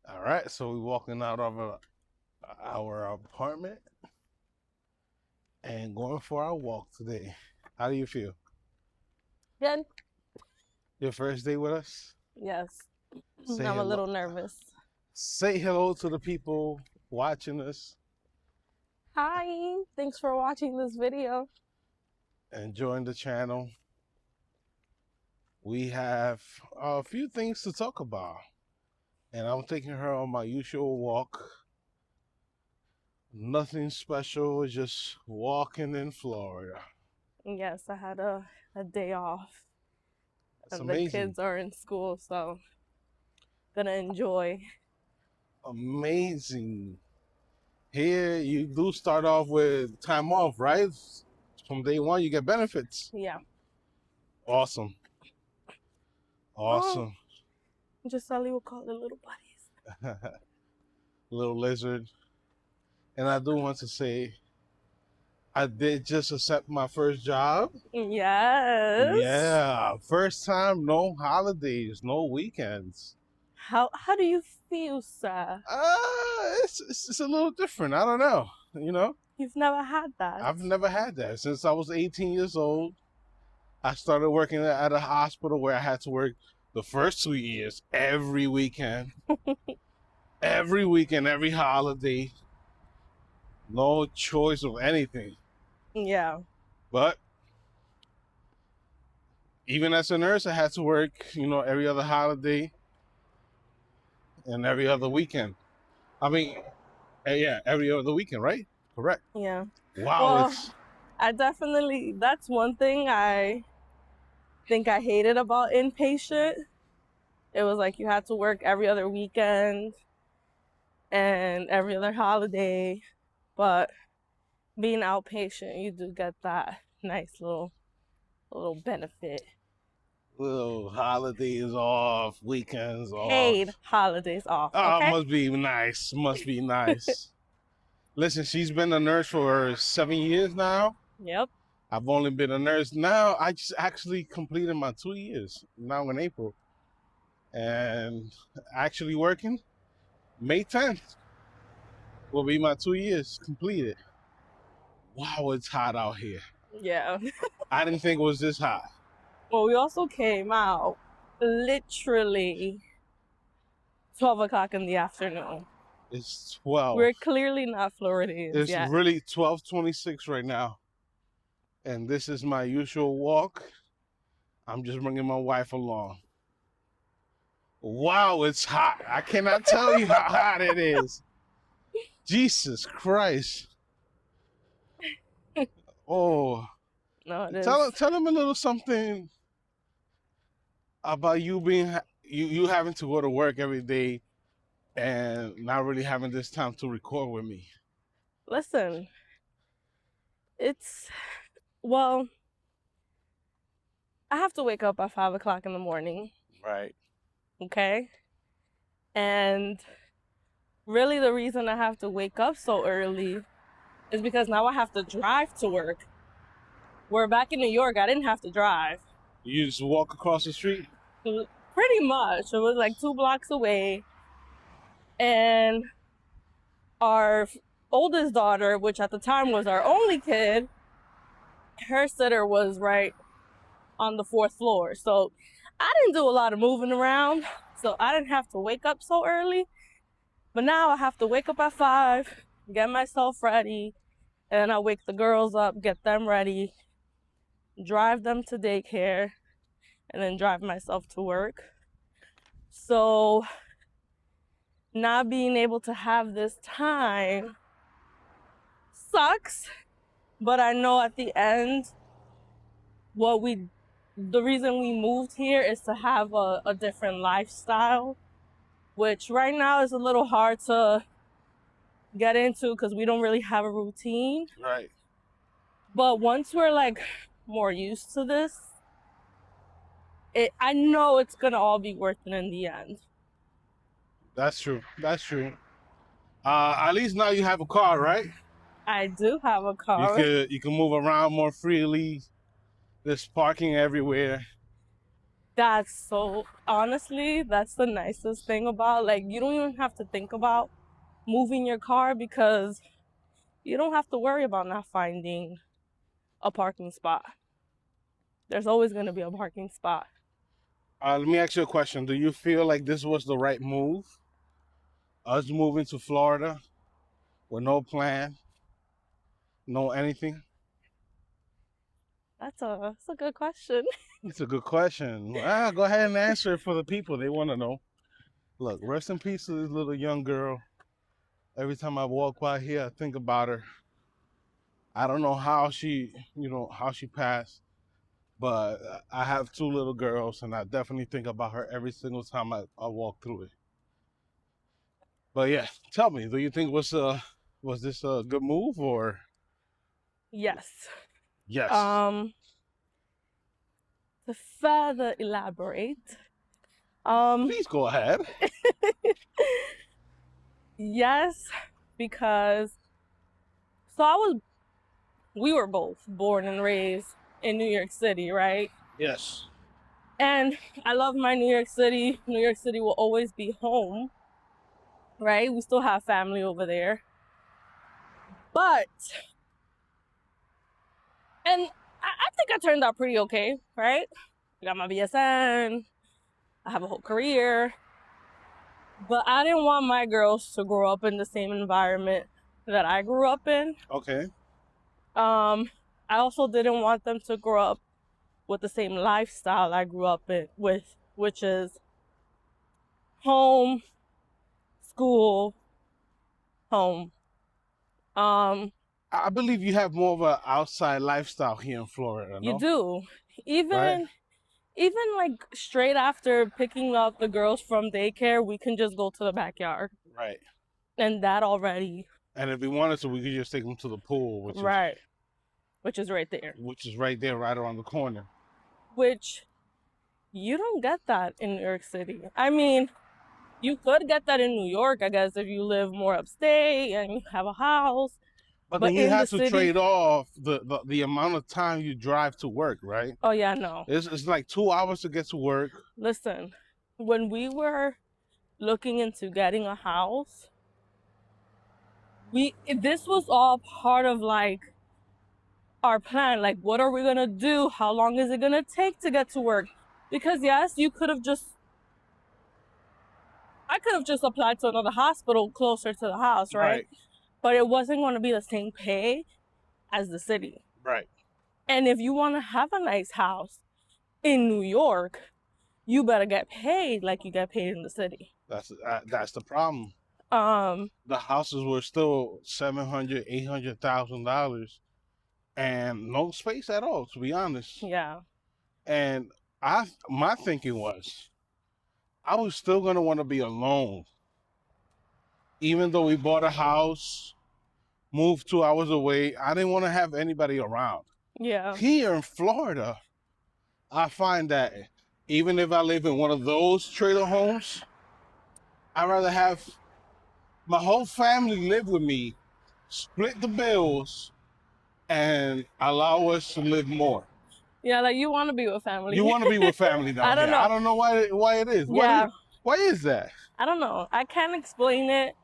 All right, so we're walking out of our apartment and going for our walk today. How do you feel? Good. Your first day with us? Yes. Say I'm a hello. little nervous. Say hello to the people watching us, Hi. Thanks for watching this video. and join the channel. We have a few things to talk about, and I'm taking her on my usual walk. Nothing special, just walking in Florida. Yes, I had a day off It's and the amazing. kids are in school, so gonna enjoy. Amazing. Here, you do start off with time off, right? From day one, you get benefits. Yeah. Awesome. Oh, Awesome. just Sally will call it little buddies. Little lizard. And I do want to say, I did just accept my first job. Yes. Yeah, first time, no holidays, no weekends. How do you feel, sir? It's a little different. I don't know. You know, You've never had that. I've never had that since I was 18 years old. I started working at a hospital where I had to work the first 2 years every weekend, every holiday, no choice of anything. Yeah. But even as a nurse, I had to work, every other holiday and every other weekend. I mean, yeah, every other weekend, right? Correct. Yeah. Wow, Well, that's one thing I think I hated about inpatient. It was like you had to work every other weekend and every other holiday, but being outpatient, you do get that nice little benefit. little holidays off, weekends off. Paid holidays off, Oh, okay? must be nice. Must be nice. Listen, she's been a nurse for 7 years now. Yep. I've only been a nurse now. I just actually completed my 2 years now in April, and actually working May 10th will be my 2 years completed. Wow, it's hot out here. Yeah. I didn't think it was this hot. Well, we also came out literally 12 o'clock in the afternoon. It's 12. We're clearly not Floridians It's yet. really 12:26 right now, and this is my usual walk. I'm just bringing my wife along. Wow, it's hot. I cannot tell you how hot it is. Jesus Christ. Oh, No, it is. tell them a little something about you being you having to go to work every day and not really having this time to record with me. Listen, well, I have to wake up at 5 o'clock in the morning. Right. Okay. And really, the reason I have to wake up so early is because now I have to drive to work. Where back in New York, I didn't have to drive. You just walk across the street? Pretty much. It was like 2 blocks away. And our oldest daughter, which at the time was our only kid, her sitter was right on the 4th floor. So I didn't do a lot of moving around. So I didn't have to wake up so early. But now I have to wake up at 5, get myself ready, and then I wake the girls up, get them ready, drive them to daycare, and then drive myself to work. So not being able to have this time sucks, but I know at the end the reason we moved here is to have a different lifestyle, which right now is a little hard to get into because we don't really have a routine. Right. But once we're like more used to this, I know it's gonna all be worth it in the end. That's true. That's true. At least now you have a car, right? I do have a car. You can move around more freely. There's parking everywhere. That's so, honestly, that's the nicest thing about, like, you don't even have to think about moving your car because you don't have to worry about not finding a parking spot. There's always going to be a parking spot. Let me ask you a question. Do you feel like this was the right move? Us moving to Florida with no plan, no anything? That's a good question. It's a good question. Go ahead and answer it for the people. They want to know. Look, rest in peace to this little young girl. Every time I walk by here, I think about her. I don't know how how she passed, but I have two little girls, and I definitely think about her every single time I walk through it. But yeah, tell me, do you think was this a good move or Yes. yes? To further elaborate, um, Please go ahead. yes, because we were both born and raised in New York City, right? Yes. And I love my New York City. New York City will always be home, right? We still have family over there. But, and I think I turned out pretty okay, right? I got my BSN, I have a whole career. But I didn't want my girls to grow up in the same environment that I grew up in. Okay. I also didn't want them to grow up with the same lifestyle I grew up with, which is home, school, home. I believe you have more of an outside lifestyle here in Florida, You no? do. Right? Even like straight after picking up the girls from daycare, we can just go to the backyard. Right. And that already, And if we wanted to, we could just take them to the pool, right, which is right there. which is right there, right around the corner. Which you don't get that in New York City. I mean, you could get that in New York, I guess, if you live more upstate and you have a house. But But then you in the have to city, trade off the amount of time you drive to work, right? oh yeah, no. It's like 2 hours to get to work. Listen, when we were looking into getting a house, this was all part of like our plan. Like, what are we gonna do? How long is it gonna take to get to work? Because yes, I could have just applied to another hospital closer to the house, right? But it wasn't going to be the same pay as the city. Right. And if you want to have a nice house in New York, you better get paid like you get paid in the city. That's the problem. Um, The houses were still $700,000, $800,000, and no space at all, to be honest. yeah, And my thinking was, I was still gonna want to be alone, even though we bought a house, moved 2 hours away. I didn't want to have anybody around. yeah, Here in Florida, I find that even if I live in one of those trailer homes, I'd rather have my whole family live with me, split the bills, and allow us to live more. yeah. Like you want to be with family. You want to be with family down I don't here. know. I don't know why it is. Yeah. Why is that? I don't know. I can't explain it,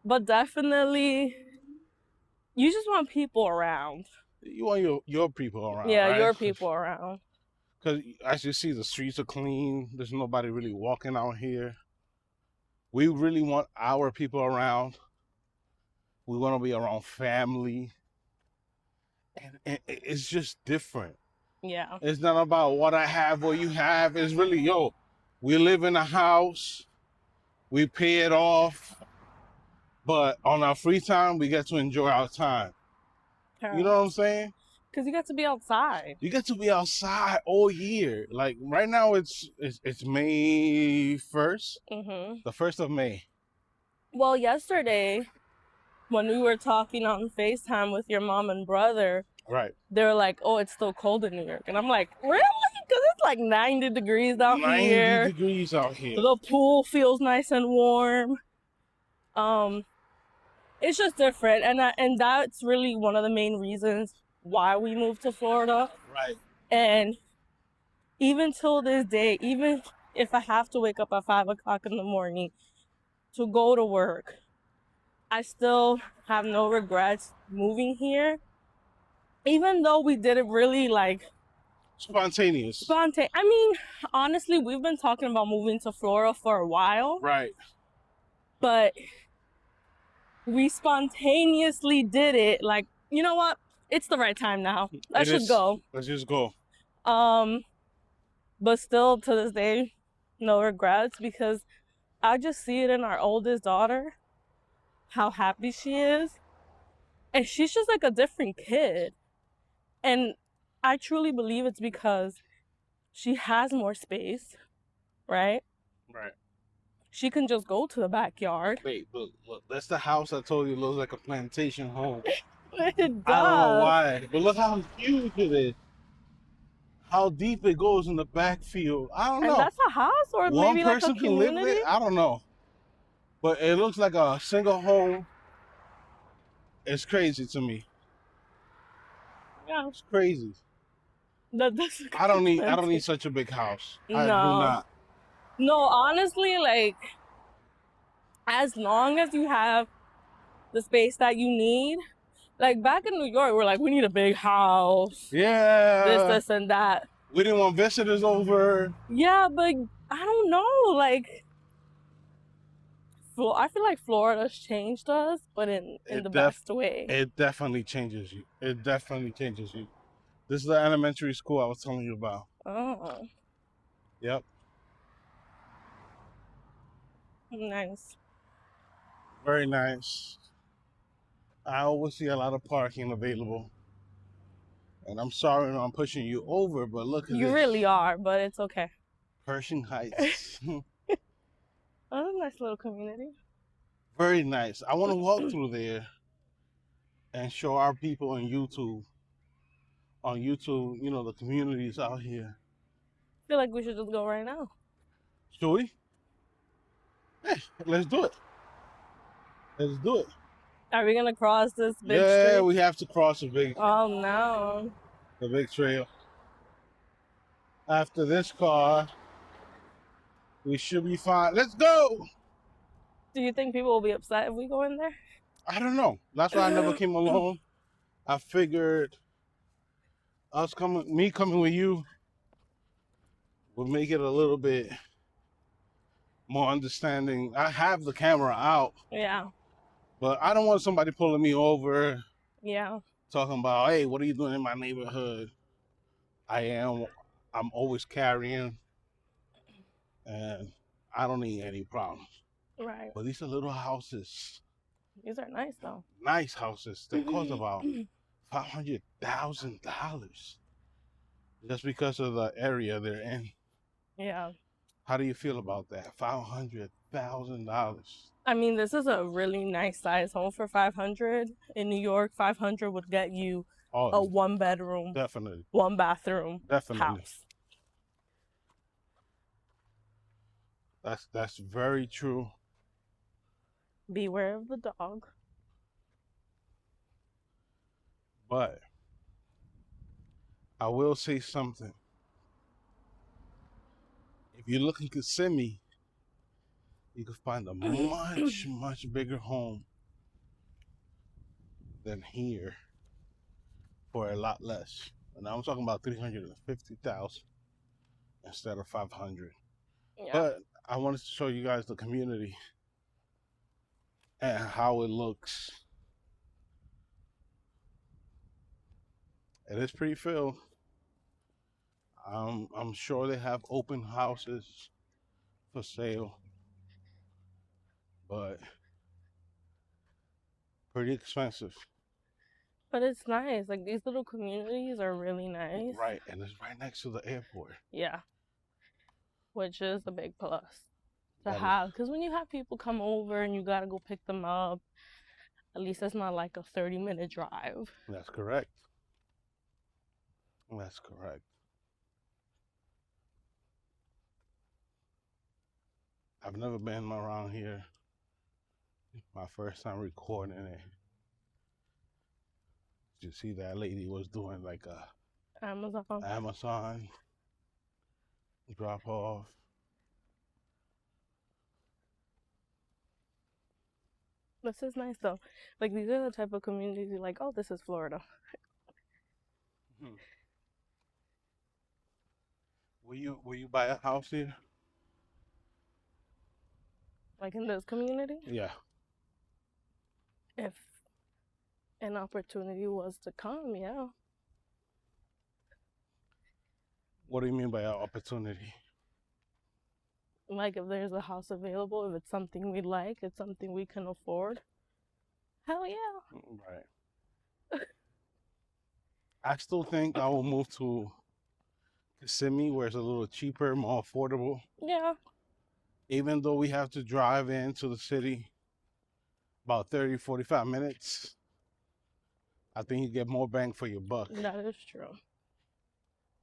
but definitely, you just want people around. You want your people around. Yeah, right? your people around. Because as you see, the streets are clean. There's nobody really walking out here. We really want our people around. We want to be around family. And it's just different. Yeah. It's not about what I have, what you have. It's really, we live in a house. We pay it off. But on our free time, we get to enjoy our time. You know what I'm saying? Because you get to be outside. You get to be outside all year. Like right now, it's May 1st, the 1st of May. Well, yesterday, when we were talking on FaceTime with your mom and brother, right? They were like, "Oh, it's still cold in New York," and I'm like, "Really?" Because it's like 90 degrees out here. 90 degrees out here. The pool feels nice and warm. It's just different, and that's really one of the main reasons why we moved to Florida. Right. And even till this day, even if I have to wake up at 5 o'clock in the morning to go to work, I still have no regrets moving here. Even though we did it really like Spontaneous. I mean, honestly, we've been talking about moving to Florida for a while, Right. but we spontaneously did it. Like, you know what? It's the right time now. Let's It just is. go. Let's just go. But still to this day, no regrets, because I just see it in our oldest daughter, how happy she is. And she's just like a different kid. And I truly believe it's because she has more space, right? Right. She can just go to the backyard. Wait, look. That's the house I told you looks like a plantation home. It does. I don't know why, but look how huge it is. How deep it goes in the backfield. I don't And know. that's a house or One maybe like a person can live community? there. I don't know, but it looks like a single home. It's crazy to me. Yeah. It's crazy. That's I don't need such a big house. I do No. not. No, honestly, like, as long as you have the space that you need. Like, back in New York, we're like, we need a big house. Yeah. This, and that. We didn't want visitors over. Yeah, but I don't know. Like, I feel like Florida's changed us, but in the best way. It definitely changes you. It definitely changes you. This is the elementary school I was telling you about. Oh, Yep. nice. Very nice. I always see a lot of parking available. And I'm sorry I'm pushing you over, but look at this. You really are, but it's okay. Pershing Heights. Oh, a nice little community. Very nice. I want to walk through there and show our people on YouTube, you know, the communities out here. I feel like we should just go right now. Should we? Hey, let's do it. Let's do it. Are we gonna cross this big street? Yeah, we have to cross the big trail. After this car, we should be fine. Let's go. Do you think people will be upset if we go in there? I don't know. That's why I never came alone. I figured me coming with you would make it a little bit more understanding. I have the camera out. Yeah. But I don't want somebody pulling me over. Yeah. Talking about, hey, what are you doing in my neighborhood? I'm always carrying. And I don't need any problems. Right. But these are little houses. These are nice though. Nice houses. They cost about $500,000 just because of the area they're in. Yeah. How do you feel about that? $500,000. I mean, this is a really nice size home for $500. In New York, $500 would get you a 1-bedroom, definitely, 1-bathroom house. That's very true. Beware of the dog. But I will say something. If you're looking to Kissimmee, you can find a much, much bigger home than here for a lot less. And I'm talking about $350,000 instead of $500,000. Yeah. But I wanted to show you guys the community and how it looks. It is pretty filled. I'm sure they have open houses for sale, but pretty expensive. But it's nice. Like, these little communities are really nice. Right, and it's right next to the airport. Yeah. Which is a big plus to have. Because when you have people come over and you got to go pick them up, at least it's not like a 30-minute drive. That's correct. That's correct. I've never been around here. My first time recording it. You see that lady was doing like a Amazon. drop off. This is nice though. Like these are the type of communities you're like, oh, this is Florida. Hmm. Will you buy a house here? Like in this community, Yeah. if an opportunity was to come, yeah. What do you mean by opportunity? Like if there's a house available, if it's something we like, it's something we can afford. Hell yeah. Right. I still think I will move to Kissimmee where it's a little cheaper, more affordable. Yeah, Even though we have to drive into the city about 30, 45 minutes, I think you get more bang for your buck. that is true.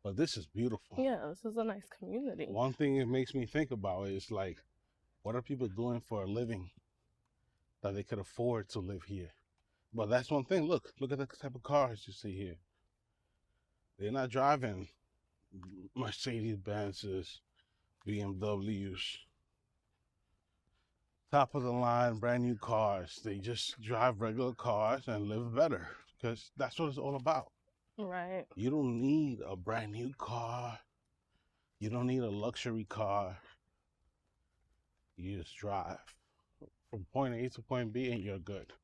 But this is beautiful. Yeah, this is a nice community. One thing it makes me think about is like, what are people doing for a living that they could afford to live here? But that's one thing. Look at the type of cars you see here. They're not driving Mercedes Benzes, BMWs, top of the line, brand new cars. They just drive regular cars and live better because that's what it's all about. Right. You don't need a brand new car. You don't need a luxury car. You just drive from point A to point B and you're good.